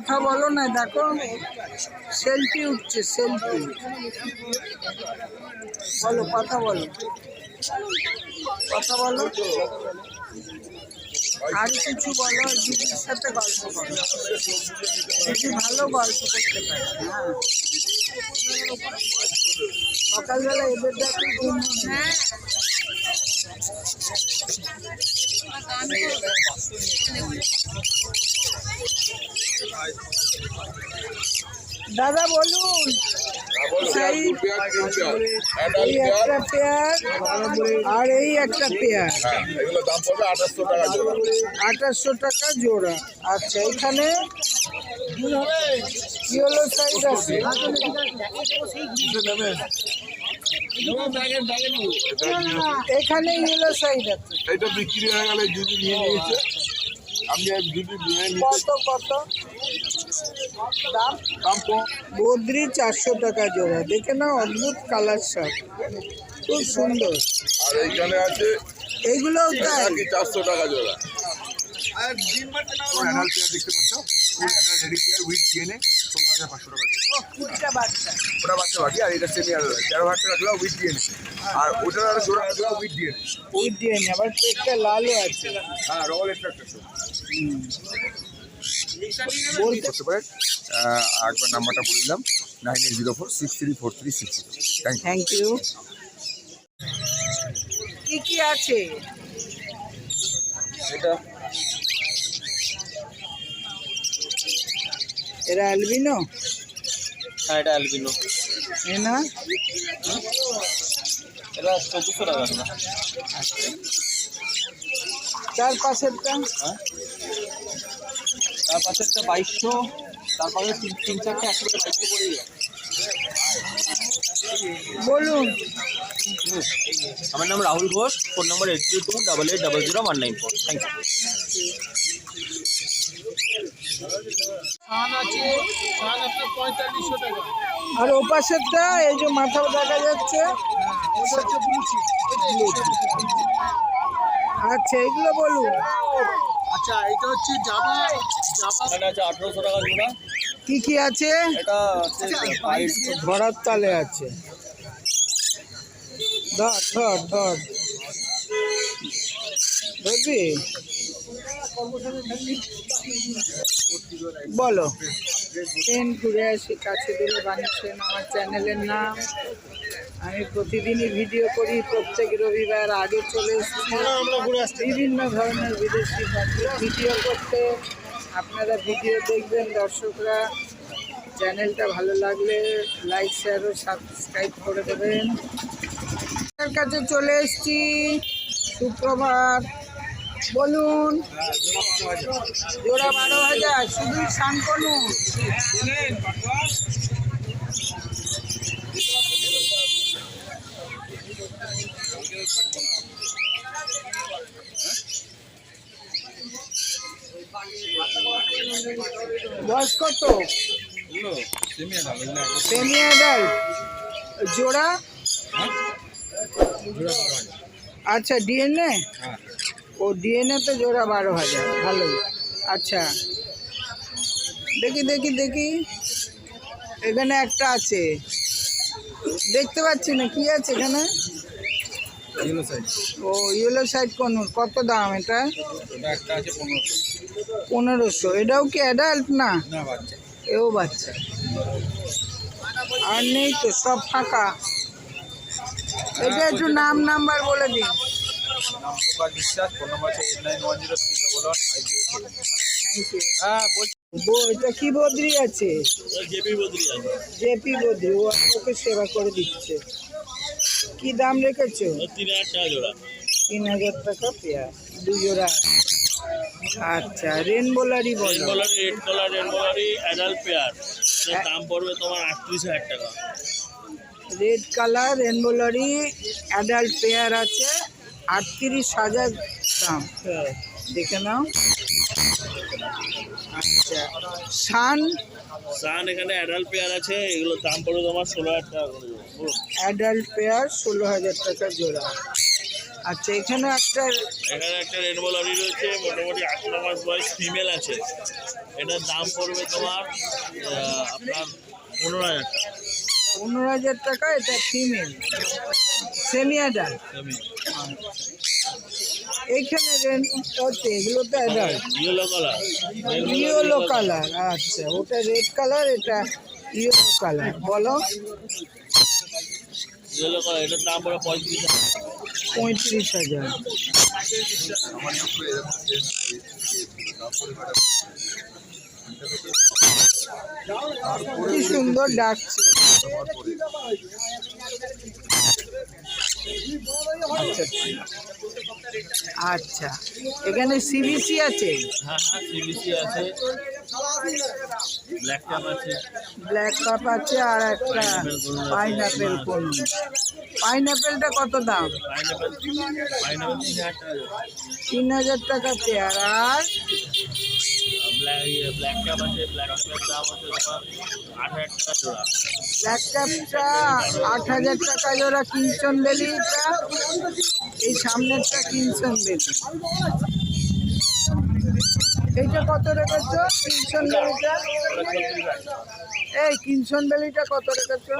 কথা বলো না, দেখো সেলফি উঠছে, সেলফি বলো, কথা বলো, কথা বলো, আর কিছু বলো, দিদির সাথে গল্প করো, দিদি ভালো গল্প করতে পারে। হ্যাঁ, সকালবেলা এদের দেখে ঘুম। হ্যাঁ, দাদা বলুন, এই একটা পেয়ার আর এই একটা পেয়ার 2800 টাকা জোড়া। আচ্ছা, এখানে ইয়েলো সাইজ আছে, এখানে ইয়েলো সাইজ আছে। এটা বিক্রি হয়ে গেলে যদি নিয়ে নিয়েছে আমি যদি কত কত দাম? বদ্রি 400 টাকা জোড়া। দেখে না, অদ্ভুত কালার সব, খুব সুন্দর। আর এইখানে আছে এইগুলো তাই 400 টাকা জোড়া। আর অ্যাডাল্ট পেয়ার দেখতে পাচ্ছ, রেডি পেয়ার উইথ ডিএনএ 16,500 টাকা। কুড়িটা বাচ্চা, ওটা বাচ্চা বাকি, আর এটা সেমি অ্যাডাল্ট 13,000 টাকা জোড়া উইথ ডিএনএ। আর ওটার আর জোড়া জোড়া উইথ ডিএনএ। উইথ ডিএনএ, আবার পেটটা লালও আছে। হ্যাঁ, রয়্যাল এক্সট্রাকশন বলতে করতে পারেন। একবার নাম্বারটা বলে দিলাম, 9804634360। Thank you. কি কি আছে? এটা এরা অ্যালবিনো? হ্যাঁ, এটা অ্যালবিনো। এ না, এটা 1400 টাকা না। তার পাশেরটা? হ্যাঁ, তার পাশেরটা 2200, তারপরে তিন চারটে একসাথে 2200 পড়ে যায়। বলুন। আমার নাম Rahul Ghosh, phone number 8328800194। Thank you. আর ও পাশেরটা, এই যে মাথা দেখা যাচ্ছে, আচ্ছা এগুলো বলুন। আচ্ছা, এটা হচ্ছে জাভা। এখানে আছে 1800 টাকা জোড়া। কি কি আছে? এটা হচ্ছে ঘোড়ার তালে আছে। ধর ধর ধর, বুঝলি? বলো। ট্রেন ঘুরে আসি, কাছে দূরে বানিয়েছেন আমার চ্যানেলের নাম। আমি প্রতিদিনই ভিডিও করি, প্রত্যেক রবিবার আগে চলে এসেছি বিভিন্ন ধরনের বিদেশি পাখির ভিডিও করতে। আপনারা ভিডিও দেখবেন, দর্শকরা। চ্যানেলটা ভালো লাগলে লাইক শেয়ার ও সাবস্ক্রাইব করে দেবেন। আপনার কাছে চলে এসেছি, সুপ্রভাত। বলুন। জোড়া 12,000, শুধু শান্তনু। বয়স কত? সেমি অ্যাডাল্ট জোড়া। আচ্ছা, ডিএনএ? ও ডিএনএ তো জোড়া 12,000, ভালোই। আচ্ছা, দেখি দেখি দেখি, এখানে একটা আছে, দেখতে পাচ্ছি না, কি আছে এখানে? ও ইয়েলো সাইড কোনুর। কত দাম এটা? একটা আছে 1500। 1500। এটাও কি অ্যাডাল্ট? না, এও বাচ্চা। আর নেই তো, সব ফাঁকা। এটা একটু নাম নাম্বার বলে দিন। নাম প্রকাশ বিশ্বাস, ফোন নম্বর আছে 8910311507। Thank you. হ্যাঁ, বলছি এটা কি বদ্রি আছে? জেপি বদ্রি আছে। জেপি বদ্রি, ও ওকে সেবা করে দিচ্ছে। কি দাম রেখেছো? 3000 টাকা জোড়া। 3000 টাকা পেয়ার, 2 জোড়া। আচ্ছা, রেনবোলারি বলো। রেড কালার রেনবোলারি অ্যাডাল্ট পেয়ার, দাম পড়বে তোমার 38,000 টাকা। রেড কালার রেনবোলারি অ্যাডাল্ট পেয়ার আছে, 38,000 দাম। দেখে নাও। আচ্ছা, সান এখানে অ্যাডাল্ট পেয়ার আছে, এগুলো দাম পড়বে তোমার 16,000 টাকা করে জোড়া। অ্যাডাল্ট পেয়ার 16,000 টাকা জোড়া। আচ্ছা, এখানে একটা রেনবোলারি রয়েছে, মোটামুটি 18 মাস বয়স, ফিমেল আছে। এটার দাম পড়বে তোমার আপনার 15,000 টাকা। 15,000 টাকা। এটা ফিমেল সেমি অ্যাডাল্ট। এইখানে রেঞ্জ হচ্ছে, এগুলো তো adult. Yellow colour, yellow colour, আচ্ছা ওটা রেড কালার, এটা ইয়েলো কালার। বলো ইয়েলো কালার, এটার দাম পড়বে 35,000 টাকা। 35,000। কি সুন্দর ডাকছে। আচ্ছা, এখানে সিবিসি আছে, হ্যাঁ হ্যাঁ, সিবিসি আছে, ব্ল্যাক কাপ আছে, ব্ল্যাক কাপ আছে, আর একটা পাইনাপেল কোন। পাইনাপেলটা কত দাম? পাইনাপেল 3,000 টাকা। 3,000 টাকা পেয়ার। আর ব্ল্যাক কাপ আছে, ব্ল্যাক কাপের দাম আছে তোমার 8,000 টাকা জোড়া। ব্ল্যাক কাপটা 8,000 টাকা জোড়া। কিংসন বেলিটা, এই সামনেরটা কিংসন বেলি, এইটা কত রেখেছো? কিংসন বেলিটা, এই কিংসন বেলিটা কত রেখেছো?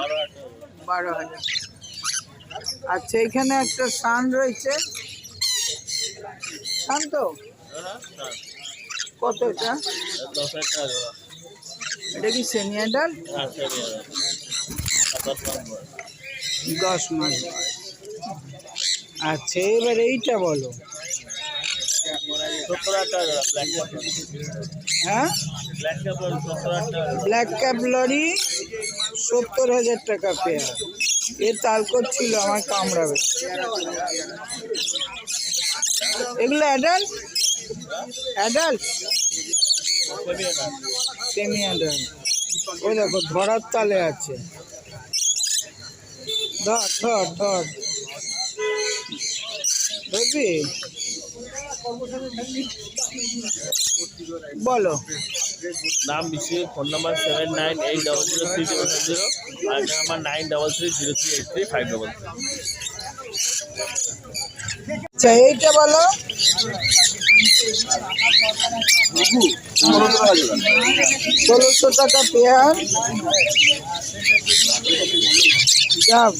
12,000। আচ্ছা, এখানে একটা সান রয়েছে, সান তো কত? এটা 10,000 টাকা জোড়া। এটা কি সেমি অ্যাডাল্ট? হ্যাঁ, সেমি আছে, 10 মাস বয়স। আচ্ছা, এবার এইটা বলো। 70,000 টাকা জোড়া ব্ল্যাক কাপ। হ্যাঁ, ব্ল্যাক কাপ 70,000 টাকা। ব্ল্যাক ক্যাপ লরি 70,000 টাকা পেয়ার। এ তাল করছিল আমার কামড়াবে। এগুলো অ্যাডাল্ট? Adult semi adult. ওই দেখো ধরার তালে আছে। ধর ধর ধর, দেখবি? বলো। নাম বিশি, ফোন নাম্বার 79800300, আর নাম্বার 9330383533। আচ্ছা, এইটা বলো। 1,600 টাকা পেয়ার। যাও,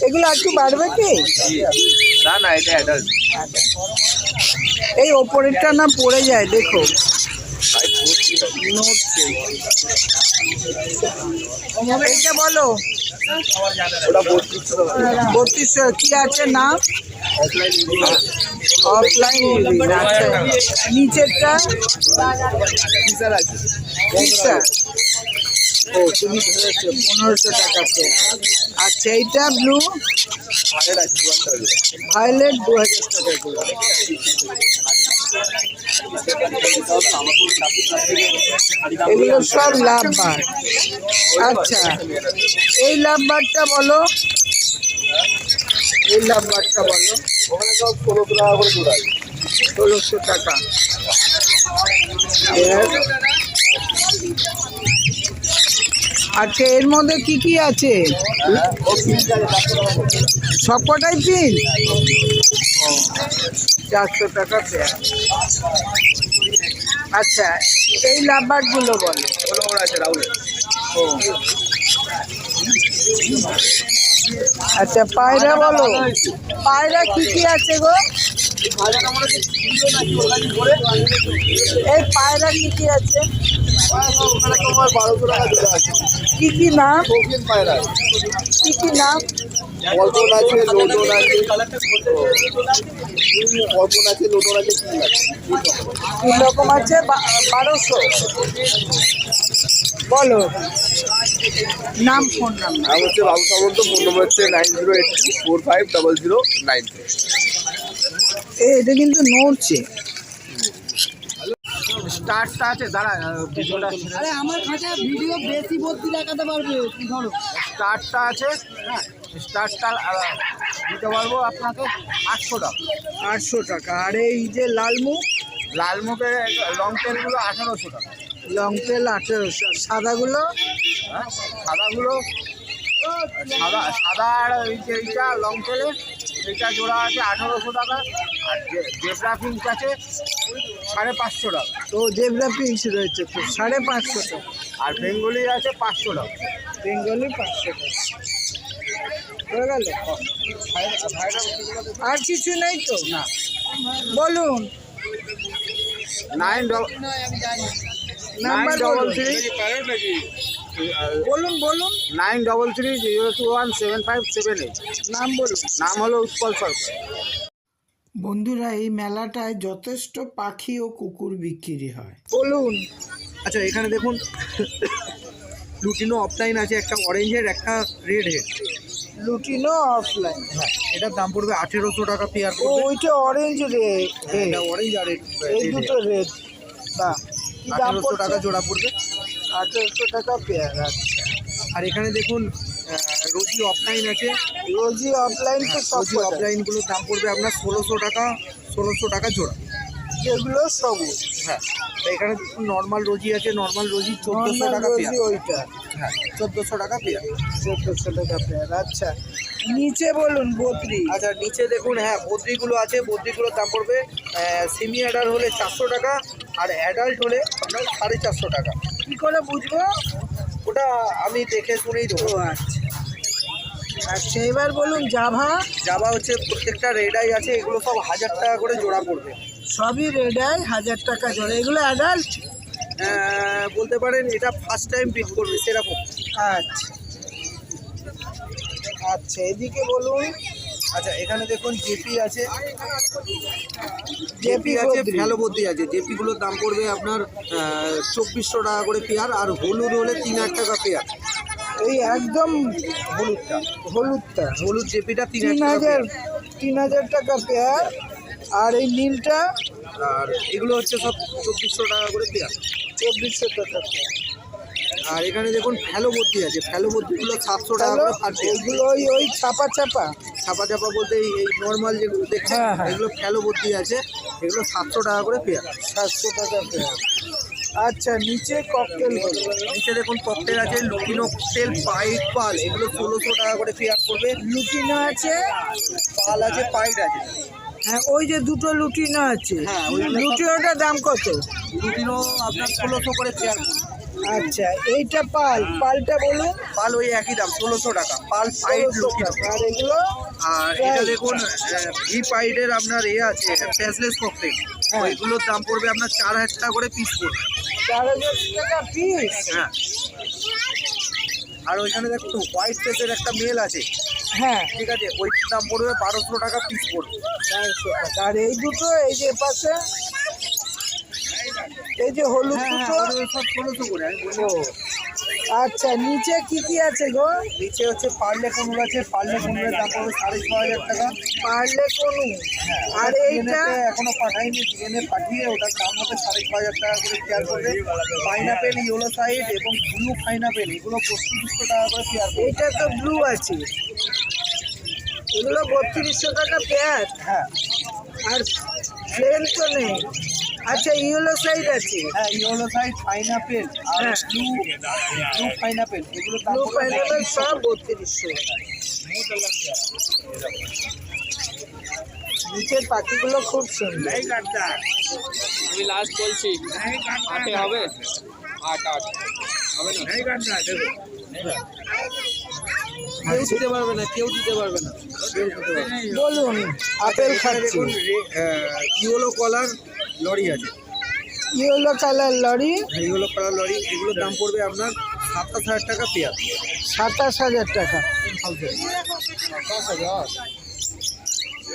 এগুলো একটু বাড়বে কি? না না, এটা অ্যাডাল্ট। এই ওপরেরটা না পড়ে যায়, দেখো নড়ছে। এইটা বলো। ওটা 32,000 3200। কি আছে নাম? অফলাইন। আচ্ছা, নিচেরটা ফিচার আছে। ফিচার। ও, তুমি ধরেছো 1,500 টাকা পেয়ার। আচ্ছা, এইটা ব্লু ভায়োলেট 2,000 টাকা করে। এগুলো সব লাভবার। আচ্ছা, এই লাভবারটা বলো। এই লাভবারটা বলো। ওখানে সব 16 টাকা করে জোড়া। 1,600 টাকা। আচ্ছা, এর মধ্যে কি কি আছে? সবকটাই পিন। 400 টাকা পেয়ার। আচ্ছা, এই লাভবারগুলো বলো। আছে রাহুল। আচ্ছা, পায়রা বলো। পায়রা কি কি আছে গো? এই পায়রা কি কি আছে? ওখানে তোমার 1200 টাকা জোড়া আছে। কি কি নাম? শৌখিন পায়রা, কি কি নাম? পল্টন আছে, লোটন আছে, পল্টন আছে, লোটন আছে, তিন রকম আছে। 1200 বলো। নাম, ফোন নাম্বার। নাম হচ্ছে বাবু সামন্ত, ফোন নম্বর হচ্ছে 9082450093। এটা কিন্তু নড়ছে। স্টার্টটা আছে, দাঁড়া ভিডিওটা। আরে আমার কাছে ভিডিও বেশি ভর্তি দেখাতে পারবে, ধরো। স্টার্টটা আছে, হ্যাঁ, স্টার্টটা দিতে পারবো আপনাকে 800 টাকা। 800 টাকা। আর এই যে লালমুখ, লালমুখের লং টেলগুলো 1800 টাকা। লং তেল 1800। সাদাগুলো? হ্যাঁ, সাদাগুলো সাদা আর এইটা লং টেলের এইটা জোড়া আছে 1800 টাকা। আর জেব্রা পিঙ্ক আছে 550 টাকা। তো জেব্রা প্রিন্স রয়েছে তো 550 টাকা, আর বেঙ্গলি আছে 500 টাকা। বেঙ্গলি 500 টাকা। হয়ে গেল? আর কিছু নেই তো? না। বলুন 9 নাম্বার বলুন, বলুন বলুন 9330217578। নাম বলুন। নাম হলো উৎপল সরকার। বন্ধুরা, এই মেলাটায় যথেষ্ট পাখি ও কুকুর বিক্রি হয়। বলুন। আচ্ছা, এখানে দেখুন লুটিনো অফলাইন আছে, একটা অরেঞ্জের, একটা রেড হেড। লুটিনো অফলাইন, হ্যাঁ, এটার দাম পড়বে 1800 টাকা পেয়ার ও পড়বে। ওইটা অরেঞ্জ রে, এটা অরেঞ্জ আর এই দুটো রেড। বাহ, কি দাম 1800 টাকা পড়ছে? জোড়া পড়বে। 1800 টাকা পেয়ার। আচ্ছা, আর এখানে দেখুন রোজি অফলাইন আছে। রোজি অফলাইন তো সব রোজি অফলাইনগুলোর দাম পড়বে আপনার 1600 টাকা জোড়া। যেগুলো সবুজ। হ্যাঁ, তো এখানে নর্মাল রোজি আছে, নর্মাল রোজি 1400 টাকা রোজি পেয়ার। ওইটা হ্যাঁ, 1400 টাকা পেয়ার। 1400 টাকা পেয়ার। আচ্ছা, নিচে বলুন বদ্রি। আচ্ছা, নিচে দেখুন, হ্যাঁ বদ্রিগুলো আছে, বদ্রিগুলোর দাম পড়বে সেমি অ্যাডাল্ট হলে 400 টাকা, আর অ্যাডাল্ট হলে আপনার 450 টাকা। কি করে বুঝবো? ওটা আমি দেখে শুনেই দেবো। ও আচ্ছা। আচ্ছা, এবার বলুন জাভা। জাবা হচ্ছে প্রত্যেকটা রেডাই আছে, এগুলো সব 1000 টাকা করে জোড়া পড়বে। সবই রেডাই 1000 টাকা জোড়া। এগুলো অ্যাডাল্ট? বলতে পারেন এটা ফার্স্ট টাইম বিট করবে সেরকম। আচ্ছা আচ্ছা, এদিকে বলুন। আচ্ছা, এখানে দেখুন জেপি আছে, জেপি জেপি আছে, বদ্রি। ভালো বদ্রি আছে। জেপিগুলোর দাম পড়বে আপনার 2400 টাকা করে পেয়ার, আর হলুদ হলে 3000 টাকা পেয়ার। এই একদম হলুদটা, হলুদটা হলুদ জেপিটা 3000 টাকা 3000 পেয়ার। 3000 টাকা পেয়ার। আর এই নীলটা আর এগুলো হচ্ছে সব 2400 টাকা করে পেয়ার। 2400 টাকা পেয়ার। আর এখানে দেখুন ফ্যালো বদ্রি আছে, ফ্যালো বদ্রিগুলো 700 টাকা হ্যালো, করে পার পেয়ার। ওইগুলো ওই ছাপা ছাপা। ছাপা চাপা বলতে এই নর্মাল যেগুলো দেখছেন, হ্যাঁ, হ্যাঁ। এগুলো ফ্যালো বদ্রি আছে, এগুলো 700 টাকা করে পেয়ার। 700 টাকা পেয়ার। আচ্ছা, নিচে ককটেল বলুন। নিচে দেখুন ককটেল আছে, লুটিনো ককটেল, পাইট, পাল, এগুলো 1600 টাকা করে পেয়ার পড়বে। লুটিনো আছে। পাল আছে, পাইট আছে। হ্যাঁ, ওই যে দুটো লুটিনো আছে। হ্যাঁ, ওইগুলো সব- লুটিনোটার দাম কত? লুটিনো আপনার 1600 করে পেয়ার পড়বে। আচ্ছা, এইটা পালটা বলুন। পাল ওই একই দাম 1600 টাকা, পাল, পাইট, 1600 লুটিনো। টাকা। আর এগুলো আর এটা দেখুন ভি পাইটের আপনার আছে ফেসলেস ককটেল, হ্যাঁ। ওইগুলোর দাম পড়বে আপনার 4000 টাকা করে পিস পড়বে। 4000 টাকা পিস। হ্যাঁ, আর ওইখানে দেখুন হোয়াইট ফেসের একটা মেল আছে, হ্যাঁ, ঠিক আছে, ওইটার দাম পড়বে 1200 টাকা পিস পড়বে। 400 টাকা। আর এই দুটো, এই যে পাশে এই যে হলুদ হ্যাঁ, দুটো। ওগুলো সব 1600 করে আমি বলছি। ও আচ্ছা, নিচে কি কি আছে গো? নিচে হচ্ছে পার্লে কনুর আছে, পার্লে কনুরের দাম পড়বে 6500 টাকা। পারলে কোনু। আর এইটা ডিএনএ এখনো পাঠাইনি, ডিএনএ পাঠিয়ে ওটার দাম হবে 6500 টাকা করে পেয়ার করবে। পাইনাপেল, ইয়েলো সাইড এবং ব্লু পাইনাপেল, এগুলো 3500 টাকা করে পেয়ার করবে। এইটা তো ব্লু আছে, এগুলো 3200 টাকা পেয়ার। হ্যাঁ, আর প্লেন তো নেই। আচ্ছা, ইয়েলো সাইড আছে। হ্যাঁ, ইয়েলো সাইড, পাইনাপেল আর হ্যাঁ। ব্লু পাইনাপেল, এগুলোর দাম ব্লু পড়বে পাইনাপেল 3200। সব 3200। নিচের পাখিগুলো খুব সুন্দর। আমি লাস্ট বলছি 8 হবে, 8 হবে না? কেউ দিতে পারবে না, কেউ দিতে পারবে না, কেউ দিতে পারবে না। বলুন, আপেল এখানে খাচ্ছি। দেখুন ইয়েলো কলার লরি আছে, yellow colour lory. Yellow colour lory, এগুলোর দাম পড়বে আপনার 27000 টাকা পেয়ার। 27000 টাকা।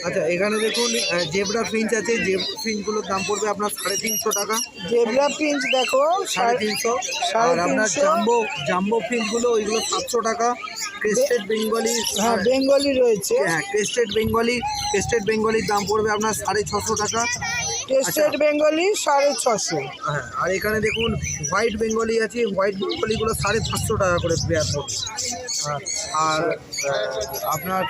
আচ্ছা, এখানে দেখুন জেব্রা ফিঞ্চ আছে, জেব্রা ফিঞ্চগুলোর দাম পড়বে আপনার 350 টাকা। জেব্রা পিঞ্চ দেখো 350। আর আপনার 350। জাম্বো ফিঞ্চগুলো ওইগুলো 700 টাকা। ক্রেস্টেড বেঙ্গলি, হ্যাঁ, বেঙ্গলি রয়েছে। হ্যাঁ ক্রেস্টেড বেঙ্গলির দাম পড়বে আপনার 650 টাকা। টেস্টেড বেঙ্গলি 650। হ্যাঁ, আর এখানে দেখুন হোয়াইট বেঙ্গলি আছে, হোয়াইট বেঙ্গলিগুলো 550 টাকা করে পেয়ার পড়বে। আর আপনার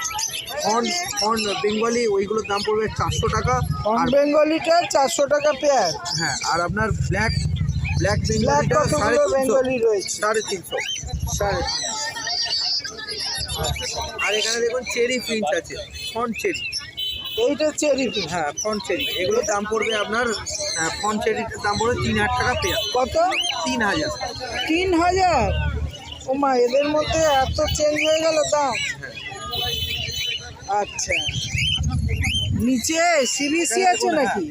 ফন বেঙ্গলি, ওইগুলোর দাম পড়বে 400 টাকা। কম আর বেঙ্গলিটা 400 টাকা পেয়ার। হ্যাঁ, আর আপনার ব্ল্যাক ব্ল্যাক বেঙ্গলিটা কতগুলো বেঙ্গলি 350, রয়েছে? 350। 350। আর এখানে দেখুন চেরি ফিঞ্চ আছে, ফন চেরি। এইটা চেরি পিঞ্চ। হ্যাঁ, ফন চেরি, এগুলোর দাম পড়বে আপনার ফন চেরিটার দাম পড়বে 3,000 টাকা পেয়ার। কত? 3,000। 3,000? ও মা, এদের মধ্যে এত চেঞ্জ হয়ে গেল দাম? আচ্ছা, নিচে সিবিসি আছে নাকি?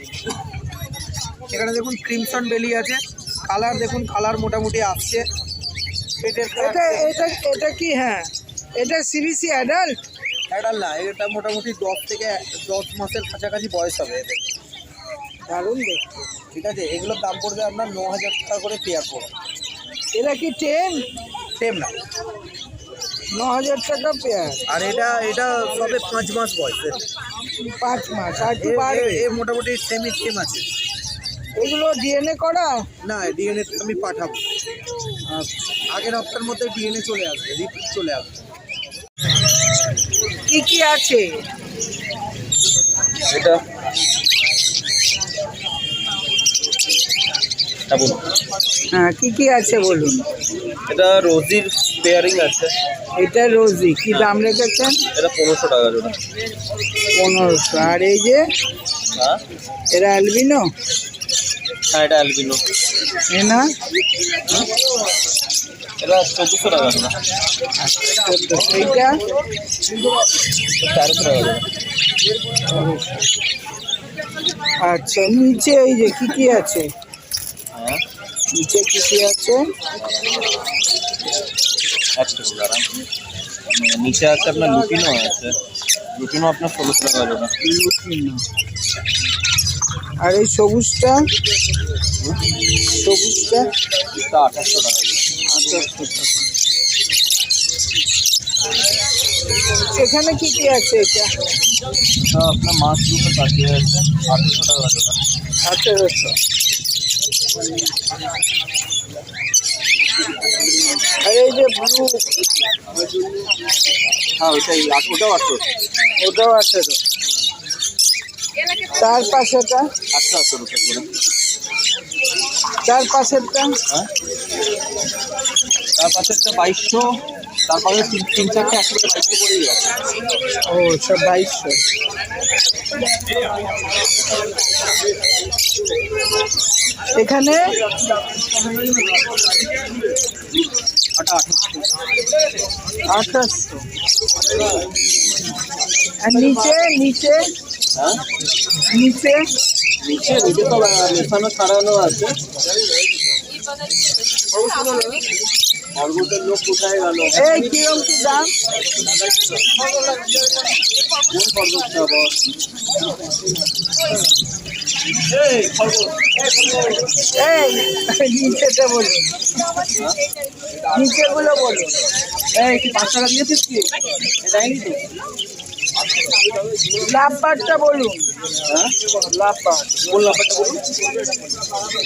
এখানে দেখুন ক্রিমসন বেলি আছে, কালার দেখুন, কালার মোটামুটি আসছে। পেটের এটা এটা এটা কি? হ্যাঁ, এটা সিবিসি অ্যাডাল্ট? অ্যাডাল্ট না, এটা মোটামুটি 10 থেকে 10 মাসের কাছাকাছি বয়স হবে এদের। দারুণ দেখতে। ঠিক আছে, এগুলোর দাম পড়বে আপনার 9,000 টাকা করে পেয়ার পড়বে। এরা কি টেম? সেম না, 9,000 টাকা পেয়ার। আর এটা সবে 5 মাস বয়স। 5 মাস, আর কি বাড়বে? এ মোটামুটি সেম আছে। এগুলো ডিএনএ করা? না, ডিএনএ আমি পাঠাবো। আগের হপ্তার মধ্যে ডিএনএ চলে আসবে, রিপিট চলে আসবে। কি কি আছে? এটা বলুন। হ্যাঁ, কি কি আছে বলুন। এটা রোজির পেয়ারিং আছে। এটা রোজি, কি দাম রেখেছেন? এটা 1500 টাকা জোড়া। 1500। আর এই যে হ্যাঁ এরা অ্যালবিনো? হ্যাঁ, এটা অ্যালবিনো। এনা এটা 1400 টাকা জোড়া। এইটা 1300 টাকা জোড়া। আচ্ছা, নিচে এই যে কি কি আছে? হ্যাঁ, নিচে কি কি আছে? একশো টাকা। নিচে আছে আপনার লুটিনো আছে, লুটিনো আপনার 1600 টাকা জোড়া। লুটিনো। আর এই সবুজটা? সবুজটা এটা 2800 টাকা জোড়া। 2800 টাকা। এখানে কি কি আছে? এটা আপনার মাছ গ্রুপের পাখি আছে, 800 টাকা জোড়া। 1800। আর এই যে ব্লু, হ্যাঁ ওটাও 800। ওটাও 1800। তার পাশেটা? 800 রুপে করে। তার পাশেরটা? হ্যাঁ, তার পাশেরটা 2200। তারপরে 3-4টা একসাথে 2200 করেই আছে। ও, সব 2200। এখানে ওটা 2800। আর নিচে নিচে হ্যাঁ, নিচে নিচে তো মেশানো ছাড়ানো আছে। অর্বুদের লোক কোথায় গেল? এই কিরম কি দাম? কোন পর্বতটা আবার? এই নিচেটা বলুন, নিচেগুলো বলুন। এই কি 5 টাকা দিয়েছিস কি? দেয়নি তো। লাভবারটা বলুন। হ্যাঁ, লাভবার কোন লাফাটা বলুন।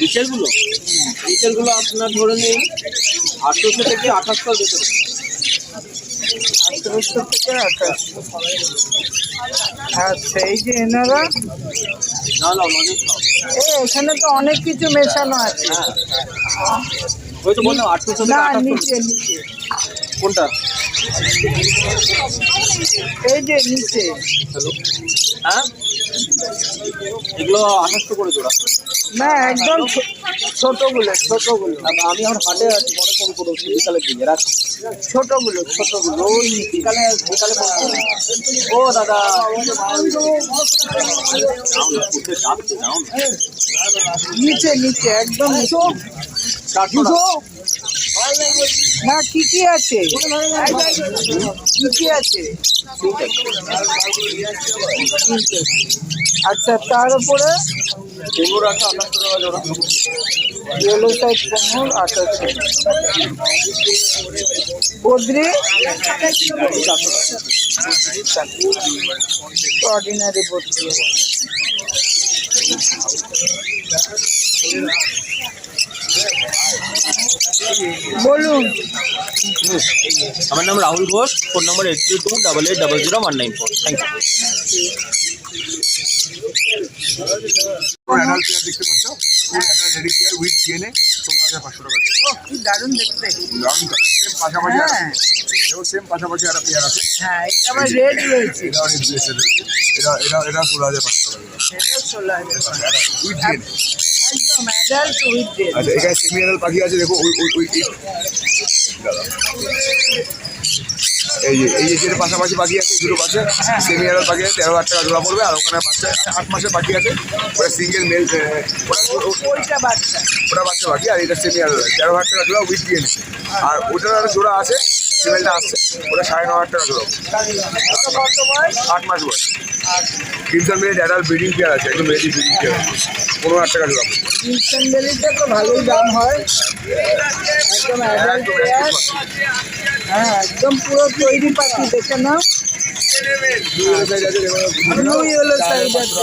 নিচেরগুলো আপনার ধরে নিন 800 থেকে 2800 ভেতরে। 1800 থেকে 2800। আচ্ছা, এই যে এনারা, না না, অনেক সব। এখানে তো অনেক কিছু মেশানো আছে। হ্যাঁ, ওই তো বললাম 800 থেকে না, 2800। নিচে নিচে কোনটা? এই যে নিচে। হ্যালো, হ্যাঁ, এগুলো 2800 করে জোড়া। না, একদম ছোটগুলো। আমি আমার হাটে আছি, পরে ফোন করবো বিকালের দিকে। রাখছি। ছোটগুলো ওই বিকালে ফোন করবো। ও দাদা, নিচে নিচে একদম নিচে। 400 না, কি কি আছে? কি কি আছে? আচ্ছা, তার উপরে এগুলো আছে 2800 টাকা জোড়া। Yellow side 15, 2800। বদ্রি অর্ডিনারি বদ্রি। বলুন। আমার নাম Rahul Ghosh, phone number 8328800194। Thank you. Adult pair দেখতে পাচ্ছ, রেডি পেয়ার উইথ ডিএনএ 16,500 টাকা। ও কি দারুণ দেখতে। দারুণ কালার, সেম পাশাপাশি আর হ্যাঁ এও সেম পাশাপাশি আর পেয়ার আছে। হ্যাঁ এটা আবার রেড রয়েছে। এটা অনেক বেশি রয়েছে। এটা 16,500 টাকা এটা 16,000 উইথ ডিএনএ। একদম অ্যাডাল্ট উইথ ডে। আচ্ছা এখানে সেমি অ্যাডাল্ট পাখি আছে, দেখো ওই দাদা এই যে যেটা পাশাপাশি পাখি আছে দুটো পাশে সেমি অ্যাডাল্ট পাখি আছে 13,000 টাকা জোড়া পড়বে। আর ওখানে বাচ্চা 8 মাসের পাখি আছে, ওটা সিঙ্গেল মেল, ওইটা বাচ্চা। ওটা বাচ্চা পাখি। আর এটা সেমি অ্যাডাল্ট 13,000 টাকা জোড়া উইথ ডিএনএ। আর ওটার একটা জোড়া আছে ফিমেলটা আসছে, ওটা 9,500 টাকা জোড়া। ওটা কত বয়স? 8 মাস বয়স। ক্রিমসন বেলি অ্যাডাল্ট ব্রিডিং পেয়ার আছে, একদম রেডি ব্রিডিং পেয়ার আছে, 15,000 টাকা জোড়া পড়বে। ক্রিমসন বেলিতে তো ভালোই দাম হয়। একদম অ্যাডাল্ট পেয়ার। হ্যাঁ একদম পুরো তৈরি পাখি, দেখে নাও। ব্লু ইয়েলো সাইড আছে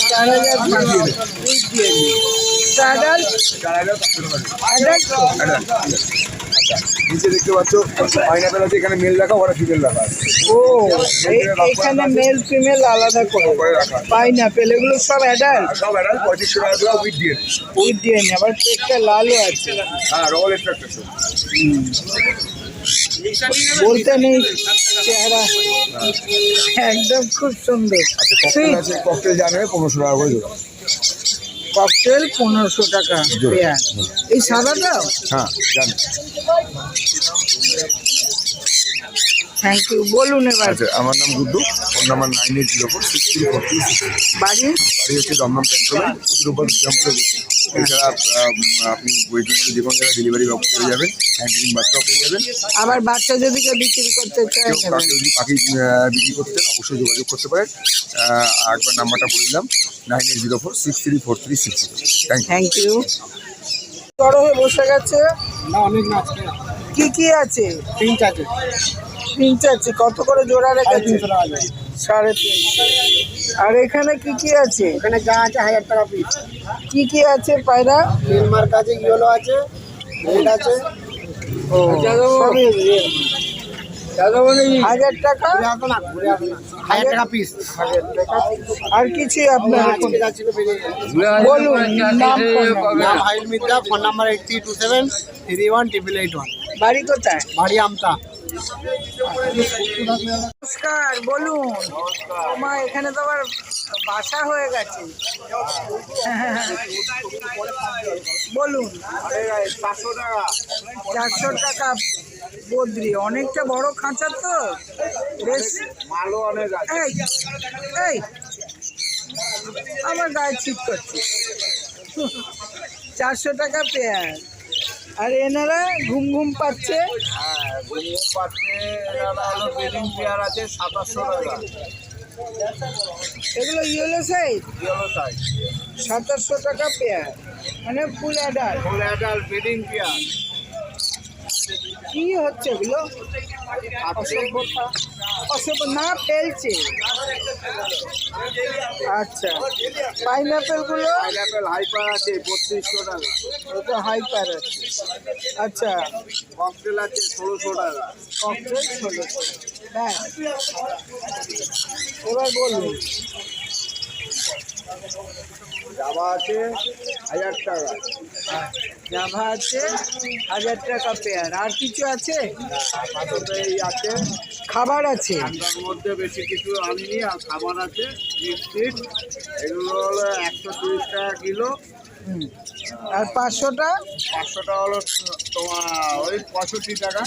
4,000 উইথ ডিএনএ। অ্যাডাল্ট নিচে দেখতে পাচ্ছ পাইনাপেল আছে, এখানে মেল রাখা, ওরা ফিমেল রাখা আছে। ও এখানে মেল ফিমেল আলাদা করে রাখা আছে। পাইনাপেল এগুলো সব অ্যাডাল্ট আর সব অ্যাডাল্ট 2,500 টাকা জোড়া উইথ ডিএনএ। With DNA. আবার পেটটা লালও আছে, হ্যাঁ রয়্যাল এক্সট্রাকশন। বলতে নেই চেহারা, একদম খুব সুন্দর। আচ্ছা ককটেল আছে, ককটেল জানে 1,500 টাকা করে জোড়া। ককটেল 1,500 টাকা পেয়ার। এই সাদাটাও? হ্যাঁ জানি। Thank you. বলুন এবার আচ্ছা আমার নাম গুড্ডু, ফোন নাম্বার 9804634366। বাড়ি। বাড়ি হচ্ছে দমদম পেট্রোল, প্রচুর উপর শ্রীরামপুরে বসে। এছাড়া আপনি ওয়েস্টবেঙ্গলের যে কোনো জায়গায় ডেলিভারি ব্যবস্থা পেয়ে যাবেন, হ্যান্ডলিং বাচ্চাও পেয়ে যাবেন। আবার বাচ্চা যদি কেউ বিক্রি করতে চায় কেউ নেবেন। যদি পাখি বিক্রি করতে চান অবশ্যই যোগাযোগ করতে পারেন। একবার নাম্বারটা বলে দিলাম 9804634366। Thank you. Thank you. বড় হয়ে বসে গেছে। না অনেক মাছ কি কি আছে? পিঞ্চ আছে পিঞ্চ আছে। কত করে জোড়া রেখেছে? 350 টাকা আছে। 350। আর এখানে কি কি আছে? এখানে যা আছে 1,000 টাকা পিস। কি কি আছে পায়রা? ডেনমার্ক আছে, ইয়েলো আছে, রেড আছে। ও সবই আছে। 1,000 টাকা। ঘুরে আসো না, ঘুরে আসো না। 1,000 টাকা পিস। আর কিছু আপনার আজকে যাচ্ছিল বেরিয়ে গেছে। বলুন নাম কোন? নাম হাইল মিত্রা, ফোন নাম্বার 8327318881। বাড়ি কোথায়? বাড়ি আমতা। নমস্কার, বলুন। মা এখানে তো আবার বাসা হয়ে গেছে। বলুন। 400 টাকা বদ্রি। অনেকটা বড় খাঁচা তো, বেশ ভালো অনেক আছে। এই এই আমার গায়ে ছিট করছে। 400 টাকা পেয়ার। আর এনারা ঘুম ঘুম পাচ্ছে। ব্রিডিং পেয়ার আছে 2700 টাকা। এগুলো ইয়েলো সাইড ইয়েলো সাইজ 2700 টাকা পেয়ার, মানে full adult. Full adult breeding pair. কি হচ্ছে এগুলো? অসভ্যতা, অসভ্য না ফেলছে। আচ্ছা পাইনাপেল গুলো? পাইনাপেল হাইপার আছে 3200 টাকা। ওটা হাইপার আছে। আচ্ছা ককটেল আছে 1600 টাকা। ককটেল 1600। হ্যাঁ এবার বলুন। জাভা আছে 1000 টাকা। জাভা আছে 1000 টাকা পেয়ার। আর কিছু আছে? আপাতত এই আছে। খাবার আছে? ঠান্ডার মধ্যে বেশি কিছু আনিনি। আর খাবার আছে মিক্সড, এগুলো হলো 130 টাকা কিলো। হুম। আর 500টা? 500 টাকা হলো তোমার ওই 65 টাকা।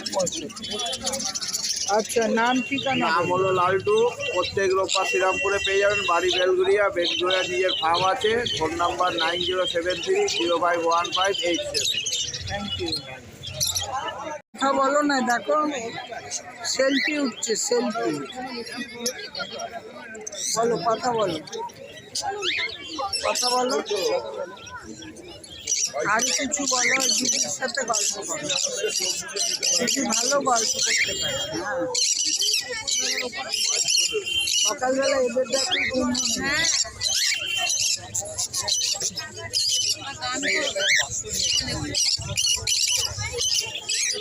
আচ্ছা নাম ঠিকানা নাম হলো লালটু। প্রত্যেক রোববার শ্রীরামপুরে পেয়ে যাবেন। বাড়ি বেলগুড়িয়া। বেলগুড়িয়া নিজের ফার্ম আছে। Phone number 9073051587। Thank you. কথা বলো না, দেখো সেলফি উঠছে, সেলফি। বলো, কথা বলো, কথা বলো। আর কিছু বলো, দিদির সাথে গল্প করো। দিদি ভালো গল্প করতে পারে। হ্যাঁ সকালবেলা এদের দেখে ঘুম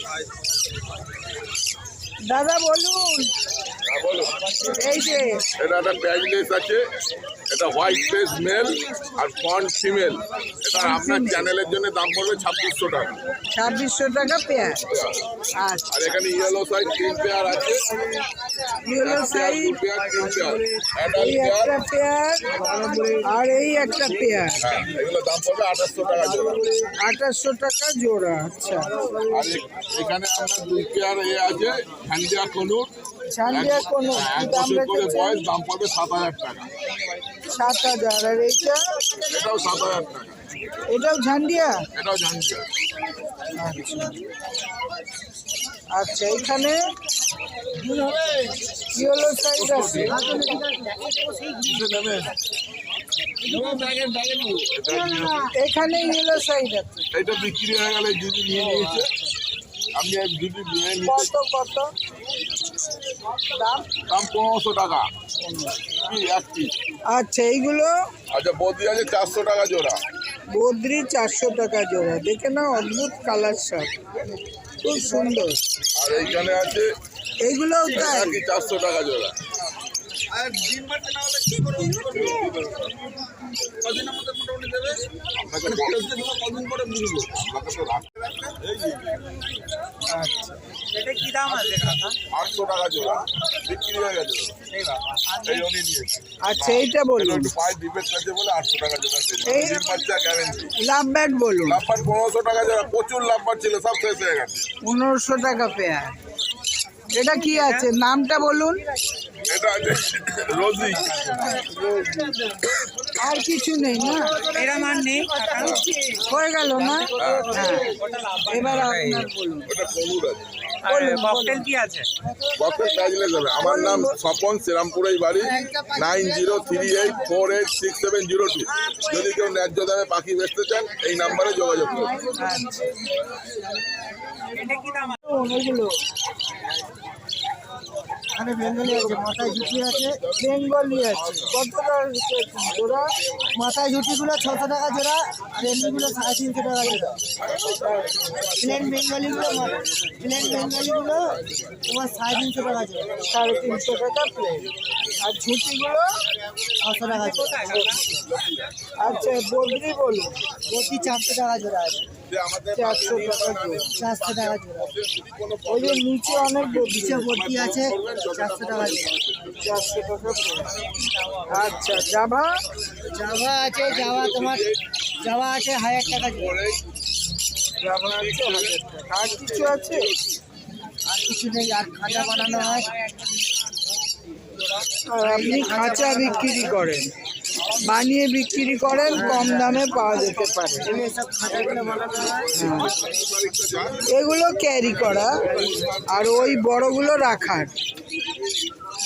হয়। দাদা বলুন। এই যে এটা একটা ব্যাগলেস আছে, এটা এটা হোয়াইট ফেস মেল আর ফন্ট ফিমেল। এটা আপনার চ্যানেলের জন্য দাম পড়বে 2600 টাকা। 2600 টাকা পেয়ার। আচ্ছা, আর এখানে ইয়েলো সাইড 3 পেয়ার আছে, ইয়েলো সাইজ 2 পেয়ার 3 পেয়ার, এই একটা পেয়ার আর এই একটা পেয়ার, এগুলো দাম পড়বে 2800 টাকা জোড়া। 2800 টাকা জোড়া। আচ্ছা, আর এখানে আপনার 2 পেয়ার আছে ঝান্ডিয়া কনুর, ঝান্ডিয়া কোনো এক দাম বছর করে রেখেছেন? বয়স, দাম পড়বে 7000 টাকা। 7000। আর এইটা এটাও 7000 টাকা, এটাও ঝান্ডিয়া। এটাও ঝান্ডিয়া। আচ্ছা আচ্ছা, এখানে ইয়েলো সাইজ আছে। এখানে ইয়েলো সাইজ আছে। এটা বিক্রি হয়ে গেলে যদি নিয়ে নিয়েছে, আপনি যদি নিয়ে নিতে, কত কত দাম? দাম 1500 টাকা কি এক পিস। আচ্ছা, এইগুলো আচ্ছা বদি আছে 400 টাকা জোড়া। বদ্রি 400 টাকা জোড়া। দেখে না, অদ্ভুত কালার শার্ট, খুব সুন্দর। আর এইখানে আছে এইগুলোও তাই? নাকি 400 টাকা জোড়া। আপনাকে কদিন পরে বুঝবো, আপনাকে তো রাখতে আচ্ছা, 800 টাকা জোড়া বিক্রি হয়ে গেছে। এই উনি নিয়েছে। আচ্ছা, এইটা এটা বলুন। একটু পায়ে ডিপেট আছে বলে 800 টাকা জোড়া। এই ডিম বাচ্চা গ্যারেন্টি। লাভ ব্যাট বলুন। লাভবার 1500 টাকা জোড়া, প্রচুর লাভবার ছিল, সব শেষ হয়ে গেছে। 1500 টাকা পেয়ার। এটা কি আছে, নামটা বলুন। এটা আছে রোজি। আর কিছু নেই না? এরম আর নেই, হয়ে গেল না? হ্যাঁ, এবার আপনার বলুন। ওটা কনুর আছে। ককটেল কি আছে? বক্সের প্রাইজলেস হবে। আমার নাম স্বপন, শ্রীরামপুরেই বাড়ি। 9038466702। যদি কেউ ন্যায্য দামে পাখি বেচতে চান এই নাম্বারে যোগাযোগ করুন। ওগুলো এখানে বেঙ্গলি আছে, মাথায় ঝুটি আছে। বেঙ্গলি আছে। কত টাকা জোড়া? মাথায় ঝুটিগুলো 600 টাকা জোড়া, আর এমনিগুলো 350 টাকা জোড়া। প্লেন বেঙ্গলিগুলো তোমার 350 টাকা জোড়া। 350 টাকা প্লেট। আর ঝুঁটিগুলো 600 টাকা জোড়া। আচ্ছা, বদ্রি বলুন। প্রতি 400 টাকা জোড়া আছে। যে আমাদের 400 টাকা জোড়া। 400 টাকা জোড়া। ওই যে নিচে অনেক বদ্রি। নিচে ভর্তি আছে, 400 টাকা জোড়া। 400 টাকা প্লেট। আচ্ছা, জাভা জাভা আছে, জাভা তোমার জাভা আছে 1000 টাকা জোড়া। জাভা আছে 1000 টাকা। আর কিছু আছে? আর কিছু নেই, আর খাঁচা বানানো হয়। আর আপনি খাঁচা বিক্রি করেন, বানিয়ে বিক্রি করেন, কম দামে পাওয়া যেতে পারে। এসব খাঁচাগুলো বানানো হয়। এগুলো ক্যারি করা, আর ওই বড়গুলো রাখার।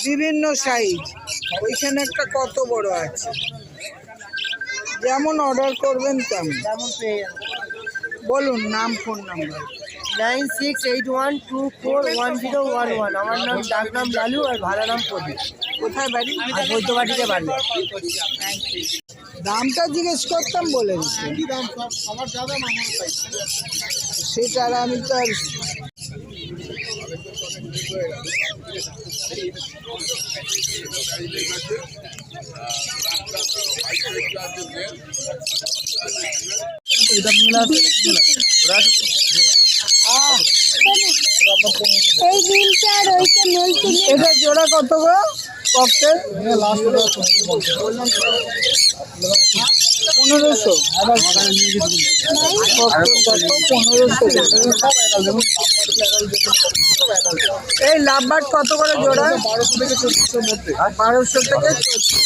বিভিন্ন সাইজ। ওইখানে একটা কত বড় আছে, যেমন অর্ডার করবেন তেমন। যেমন পেয়ে যাবেন। বলুন নাম, ফোন নাম্বার। 9681241011। আমার নাম, ডাক নাম লালু, আর ভাড়া নাম প্রদীপ। কোথায় বাড়ি? আর বৈদ্যবাটিতে বাড়ি। দামটা জিজ্ঞেস করতাম বলে দিতেন। আমার দাদা আমার সেটা আর আমি তো আর এটা মিল আছে, ওরা আছে তো। এই বিলটা আর ওইটা মেলতে এটা জোড়া কত গো? Cocktail last 1500। এই লাভবার্ড কত করে জোড়া? 1200 থেকে 1400 মধ্যে। 1200 থেকে 1400।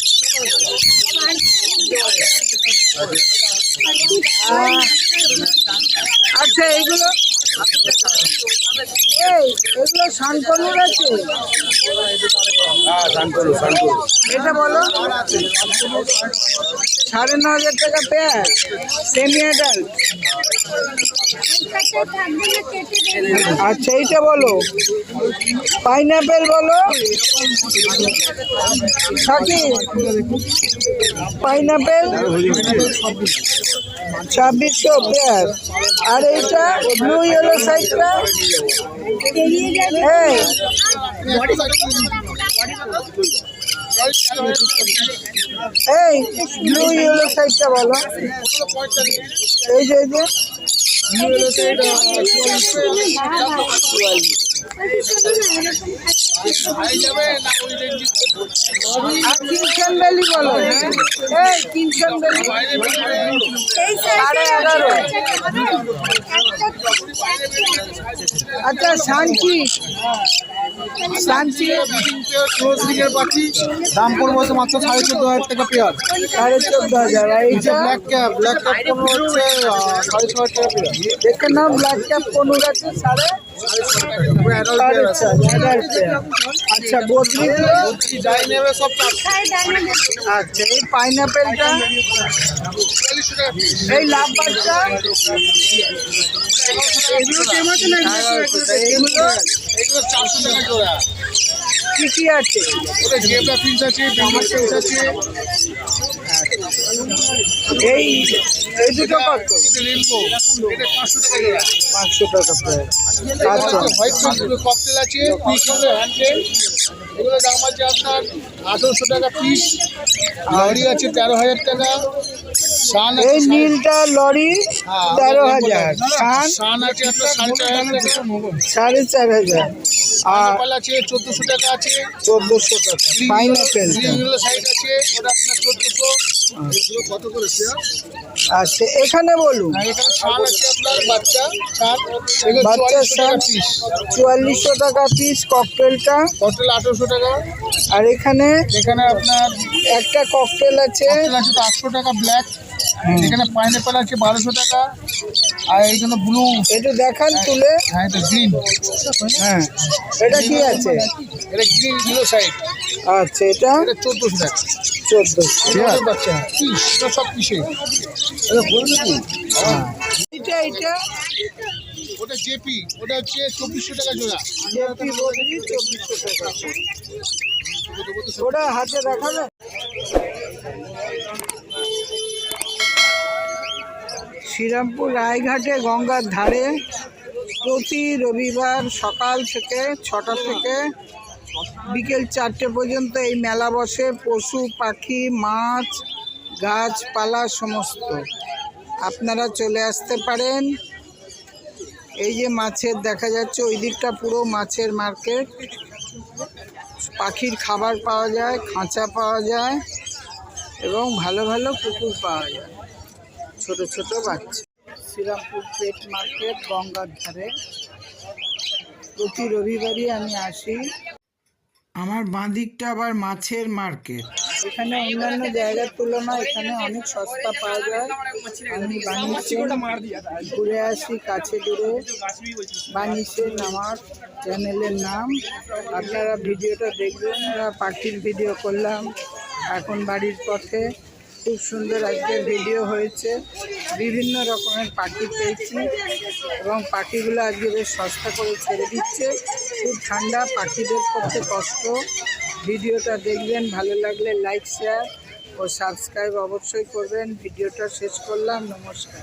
আচ্ছা, এইগুলো এগুলো শানকনুর আছে? এটা বলো। 9500 টাকা পেয়ার, সেমি অ্যাডাল্ট। থাকবে না, কেটে দেবে। আচ্ছা, এইটা বলো। পাইনাপেল বলো। Psaki pineapple 2600 pair. আর এইটা ব্লু ইয়েলো সাইডটা বেরিয়ে যাবে। এই এই ব্লু ইয়েলো সাইডটা বলো, এই যে ব্লু ইয়েলো সাইড আর কিংসন ভ্যালি বলো, এই কিংসন ভ্যালি এই 11.5। আচ্ছা সাঞ্চি, সাঞ্চি ক্লোজলিংয়ের পাখি দাম পড়বে হচ্ছে মাত্র 14,500 টাকা পেয়ার। 14,500। আর এইটা ব্ল্যাক ক্যাপ পড়বে হচ্ছে 6,500 টাকা পেয়ার। দেখে নাও, ব্ল্যাক ক্যাপ পনেরো আছে, সাড়ে আচ্ছা বদ্রি যাই নেবে সব আচ্ছা, এই পাইনাপেলটা, এই লাভ বাচ্চা এগুলো এগুলো 400 টাকা জোড়া। কি কি আছে? ওটা জেব্রা পিস আছে, বেঙ্গল পিস আছে, এই এই দুটো কত? রেনবো এটা 500 টাকা জোড়া। 500 টাকা প্রায়। আচ্ছা হোয়াইট ককটেল আছে, পিস হবে হ্যান্ডেল, এগুলো দাম আছে আপনার 1800 টাকা পিস। লরি আছে 13,000 টাকা। শান এই নীলটা লরি 13,000, শান শান আছে আপনার 4,500 টাকা। 4,500 আর পাল আছে 1400 টাকা আছে। 1400 টাকা। পাইনাপেলটা গ্রিন সাইড আছে ওটা আপনার 1400। এগুলো কত করে শেয়ার? আচ্ছা, এখানে বলুন আর এখানে শান আছে আপনার বাচ্চা শান, এগুলো বাচ্চা 4400 টাকা শান পিস। 4400 টাকা পিস। ককটেলটা ককটেল 1800 টাকা। আর এখানে এখানে আপনার একটা ককটেল আছে, ককটেল আছে তো 800 টাকা ব্ল্যাক। এখানে পাইনাপেল আছে 1200 টাকা। আর এইখানে ব্লু, একটু দেখান তুলে। হ্যাঁ এটা গ্রিন, হ্যাঁ এটা কি আছে? এটা গ্রিন ইয়েলো সাইড, আচ্ছা এটা এটা 1400 টাকা। 1400। বাচ্চা পিস, এটা সব পিসে। এটা এটা ওটা জেপি, ওটা হচ্ছে 2400 টাকা জোড়া। জেপি বদ্রি 2400 টাকা। ওটা হাতে দেখাবে? শ্রীরামপুর রায়ঘাটে গঙ্গার ধারে প্রতি রবিবার সকাল থেকে 6টা থেকে বিকেল 4টে পর্যন্ত এই মেলা বসে। পশু পাখি মাছ গাছপালা সমস্ত, আপনারা চলে আসতে পারেন। এই যে মাছের দেখা যাচ্ছে, ওই দিকটা পুরো মাছের মার্কেট। পাখির খাবার পাওয়া যায়, খাঁচা পাওয়া যায় এবং ভালো ভালো পুকুর পাওয়া যায়, ছোট ছোট বাচ্চা। শ্রীরামপুর পেট মার্কেট গঙ্গার ধারে প্রতি রবিবারই আমি আসি। আমার বাঁ দিকটা আবার মাছের মার্কেট। এখানে অন্যান্য জায়গার তুলনায় এখানে অনেক সস্তা পাওয়া যায়। আমি বানিয়েছি, ঘুরে আসি কাছে দূরে। বানিয়েছেন আমার চ্যানেলের নাম, আপনারা ভিডিওটা দেখবেন। পাখির ভিডিও করলাম এখন বাড়ির পথে, খুব সুন্দর আজকে ভিডিও হয়েছে। বিভিন্ন রকমের পাখি পেয়েছি এবং পাখিগুলো আজকে বেশ সস্তা করে ছেড়ে দিচ্ছে। খুব ঠান্ডা, পাখিদের পক্ষে কষ্ট। ভিডিওটা দেখবেন, ভালো লাগলে লাইক শেয়ার ও সাবস্ক্রাইব অবশ্যই করবেন। ভিডিওটা শেষ করলাম, নমস্কার।